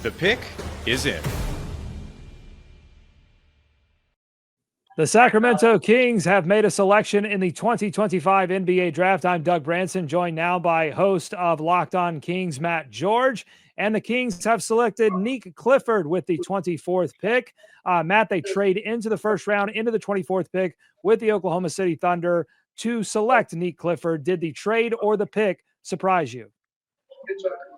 The pick is in. The Sacramento Kings have made a selection in the 2025 NBA Draft. I'm Doug Branson, joined now by host of Locked On Kings, Matt George. And the Kings have selected Nique Clifford with the 24th pick. Matt, they trade into the first round, into the 24th pick with the Oklahoma City Thunder to select Nique Clifford. Did the trade or the pick surprise you?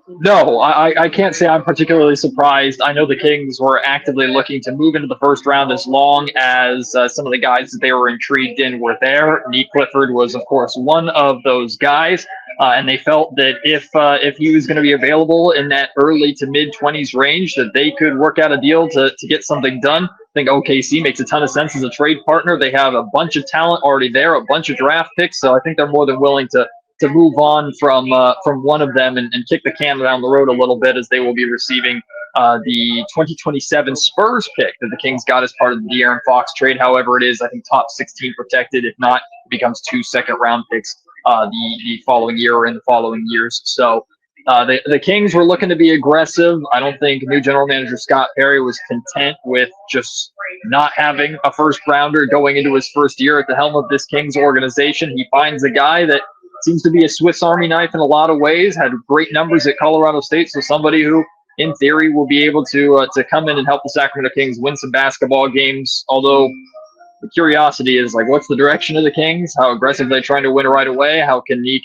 No, I can't say I'm particularly surprised. I know the Kings were actively looking to move into the first round as long as some of the guys that they were intrigued in were there. Nique Clifford was, of course, one of those guys, and they felt that if he was going to be available in that early to mid-20s range, that they could work out a deal to get something done. I think OKC makes a ton of sense as a trade partner. They have a bunch of talent already there, a bunch of draft picks, so I think they're more than willing to move on from one of them and kick the can down the road a little bit, as they will be receiving the 2027 Spurs pick that the Kings got as part of the De'Aaron Fox trade. However, it is, I think, top 16 protected. If not, it becomes 2 second-round picks the following year or in the following years. So the Kings were looking to be aggressive. I don't think new general manager Scott Perry was content with just not having a first-rounder going into his first year at the helm of this Kings organization. He finds a guy that seems to be a Swiss Army knife in a lot of ways, had great numbers at Colorado State, so somebody who, in theory, will be able to come in and help the Sacramento Kings win some basketball games. Although the curiosity is, like, what's the direction of the Kings? How aggressive are they trying to win right away? How can Nique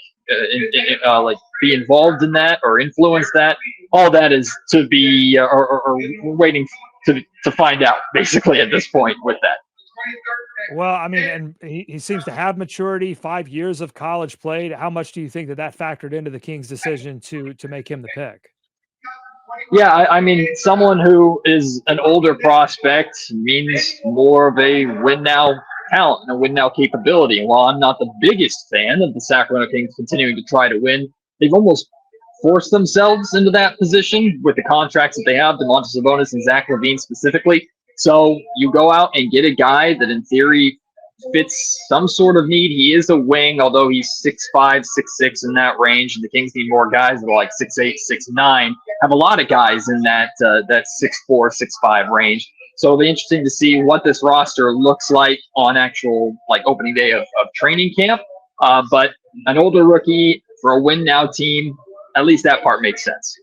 be involved in that or influence that? All that is to be or waiting to find out, basically, at this point with that. Well, I mean, and he seems to have maturity, 5 years of college played. How much do you think that factored into the Kings' decision to make him the pick? Yeah, I mean, someone who is an older prospect means more of a win-now talent and a win-now capability. While I'm not the biggest fan of the Sacramento Kings continuing to try to win, they've almost forced themselves into that position with the contracts that they have, Domantas Sabonis and Zach LaVine specifically. So you go out and get a guy that in theory fits some sort of need. He is a wing, although he's 6'5", 6'6", in that range. And the Kings need more guys that are like 6'8", 6'9". Have a lot of guys in that 6'4", 6'5" range. So it'll be interesting to see what this roster looks like on actual opening day of training camp. But an older rookie for a win now team, at least that part makes sense.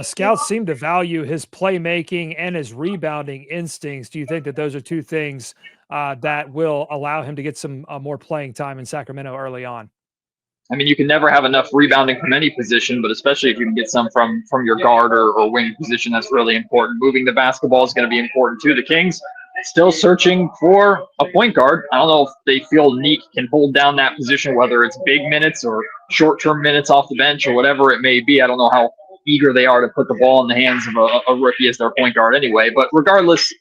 Scouts seem to value his playmaking and his rebounding instincts. Do you think that those are two things that will allow him to get some more playing time in Sacramento early on? I mean, you can never have enough rebounding from any position, but especially if you can get some from your guard or wing position, that's really important. Moving the basketball is going to be important too. The Kings still searching for a point guard. I don't know if they feel Nique can hold down that position, whether it's big minutes or short-term minutes off the bench or whatever it may be. I don't know how eager they are to put the ball in the hands of a rookie as their point guard anyway. But regardless,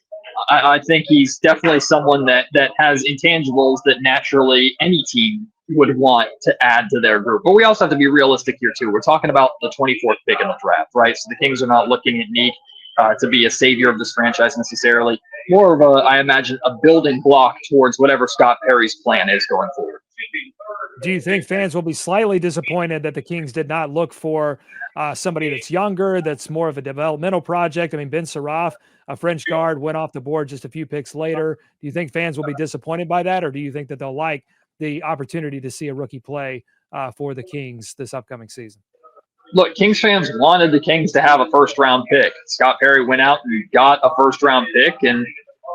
I think he's definitely someone that has intangibles that naturally any team would want to add to their group. But we also have to be realistic here too. We're talking about the 24th pick in the draft, right? So the Kings are not looking at Nique to be a savior of this franchise necessarily. More of I imagine, a building block towards whatever Scott Perry's plan is going forward. Do you think fans will be slightly disappointed that the Kings did not look for somebody that's younger, that's more of a developmental project? I mean, Ben Saraf, a French guard, went off the board just a few picks later. Do you think fans will be disappointed by that, or do you think that they'll like the opportunity to see a rookie play for the Kings this upcoming season? Look, Kings fans wanted the Kings to have a first-round pick. Scott Perry went out and got a first-round pick, and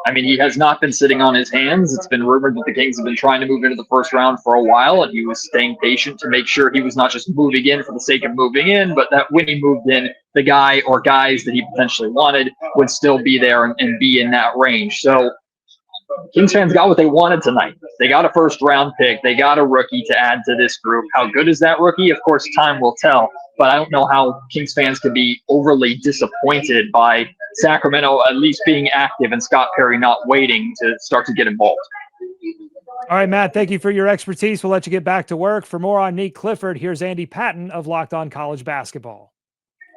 I mean, he has not been sitting on his hands. It's been rumored that the Kings have been trying to move into the first round for a while, and he was staying patient to make sure he was not just moving in for the sake of moving in, but that when he moved in, the guy or guys that he potentially wanted would still be there and be in that range. So Kings fans got what they wanted tonight. They got a first-round pick. They got a rookie to add to this group. How good is that rookie? Of course, time will tell. But I don't know how Kings fans could be overly disappointed by Sacramento at least being active and Scott Perry not waiting to start to get involved. All right, Matt, thank you for your expertise. We'll let you get back to work. For more on Nique Clifford, here's Andy Patton of Locked On College Basketball.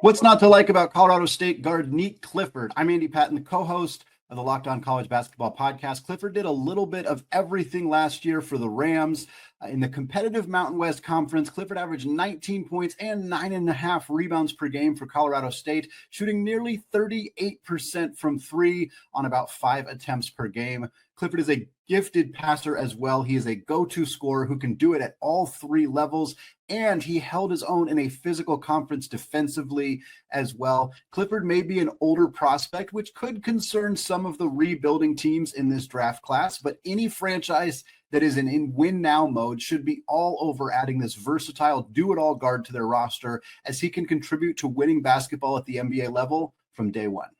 What's not to like about Colorado State guard Nique Clifford? I'm Andy Patton, the co-host of the Locked On College Basketball Podcast. Clifford did a little bit of everything last year for the Rams. In the competitive Mountain West Conference, Clifford averaged 19 points and 9.5 rebounds per game for Colorado State, shooting nearly 38% from three on about 5 attempts per game. Clifford is a gifted passer as well. He is a go-to scorer who can do it at all 3 levels, and he held his own in a physical conference defensively as well. Clifford may be an older prospect, which could concern some of the rebuilding teams in this draft class, but any franchise that is in win-now mode should be all over adding this versatile do-it-all guard to their roster, as he can contribute to winning basketball at the NBA level from day one.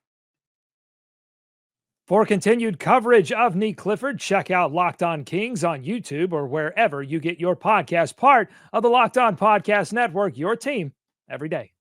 For continued coverage of Nique Clifford, check out Locked On Kings on YouTube or wherever you get your podcast, part of the Locked On Podcast Network, your team every day.